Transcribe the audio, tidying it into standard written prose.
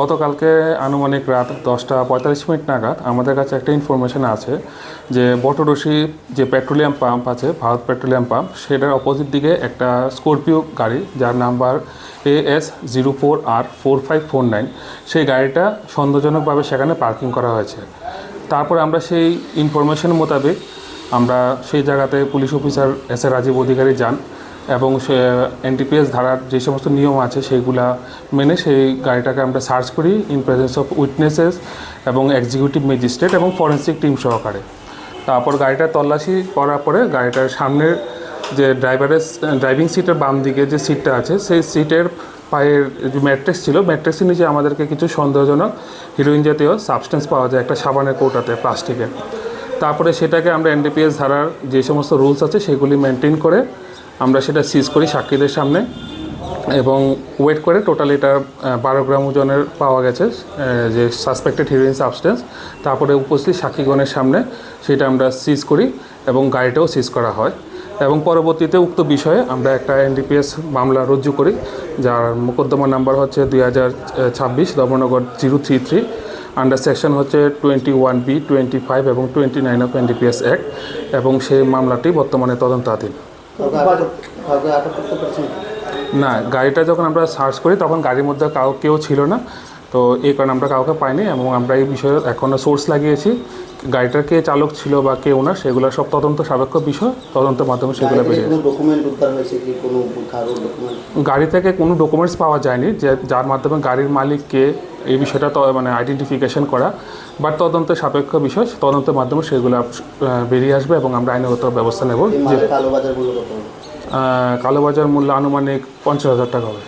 গতকালকে আনুমানিক রাত 10:45 নাগাদ আমাদের কাছে একটা ইনফরমেশন আছে যে বটরশী যে পেট্রোলিয়াম পাম্প আছে, ভারত পেট্রোলিয়াম পাম্প, সেটার অপোজিট দিকে একটা স্করপিও গাড়ি যার নাম্বার AS04R4549, সেই গাড়িটা সন্দেহজনকভাবে সেখানে পার্কিং করা হয়েছে। তারপরে আমরা সেই ইনফরমেশন মোতাবেক আমরা সেই জায়গাতে পুলিশ অফিসার এস এ রাজীব অধিকারী যান এবং সে এনডিপিএস ধারার যে সমস্ত নিয়ম আছে সেইগুলা মেনে সেই গাড়িটাকে আমরা সার্চ করি ইন প্রেজেন্স অফ উইটনেসেস এবং এক্সিকিউটিভ ম্যাজিস্ট্রেট এবং ফরেন্সিক টিম সহকারে। তারপর গাড়িটা তল্লাশি করার পরে গাড়িটার সামনের যে ড্রাইভিং সিটের বাম দিকে যে সিটটা আছে সেই সিটের পায়ের যে ম্যাট্রেস ছিল, ম্যাট্রেসের নিচে আমাদেরকে কিছু সন্দেহজনক হিরোইন জাতীয় সাবস্টেন্স পাওয়া যায় একটা সাবানের কৌটাতে, প্লাস্টিকের। তারপরে সেটাকে আমরা এনডিপিএস ধারার যে সমস্ত রুলস আছে সেগুলি মেনটেন করে আমরা সেটা সিজ করি সাক্ষীদের সামনে এবং ওয়েট করে টোটাল এটা 12 গ্রাম ওজনের পাওয়া গেছে যে সাসপেক্টেড হিরোইন সাবস্টেন্স। তারপরে উপস্থিত সাক্ষীগণের সামনে সেটা আমরা সিজ করি এবং গাড়িটাও সিজ করা হয় এবং পরবর্তীতে উক্ত বিষয়ে আমরা একটা এনডিপিএস মামলা রুজু করি, যার মোকদ্দমা নাম্বার হচ্ছে 2026 ধর্মনগর 033 আন্ডার সেকশন হচ্ছে 21B, 25 এবং 29 অফ এনডিপিএস অ্যাক্ট, এবং সেই মামলাটি বর্তমানে তদন্তাধীন। না, গাড়িটা যখন আমরা সার্চ করি তখন গাড়ির মধ্যে কেউ ছিল না, তো এই কারণে আমরা কাউকে পাইনি এবং আমরা এই বিষয়ে এখনও সোর্স লাগিয়েছি। গাড়িটার কে চালক ছিল বা কেউ না, সেগুলো সব তদন্ত সাপেক্ষ বিষয়, তদন্তের মাধ্যমে সেগুলো বেরিয়ে। গাড়ি থেকে কোনো ডকুমেন্টস পাওয়া যায়নি যে যার মাধ্যমে গাড়ির মালিককে এই বিষয়টা মানে আইডেন্টিফিকেশন করা, বাট তদন্তের সাপেক্ষ বিষয়, তদন্তের মাধ্যমে সেগুলো বেরিয়ে আসবে এবং আমরা আইনগত ব্যবস্থা নেব। যে কালোবাজার মূল্য আনুমানিক 50,000 টাকা হবে।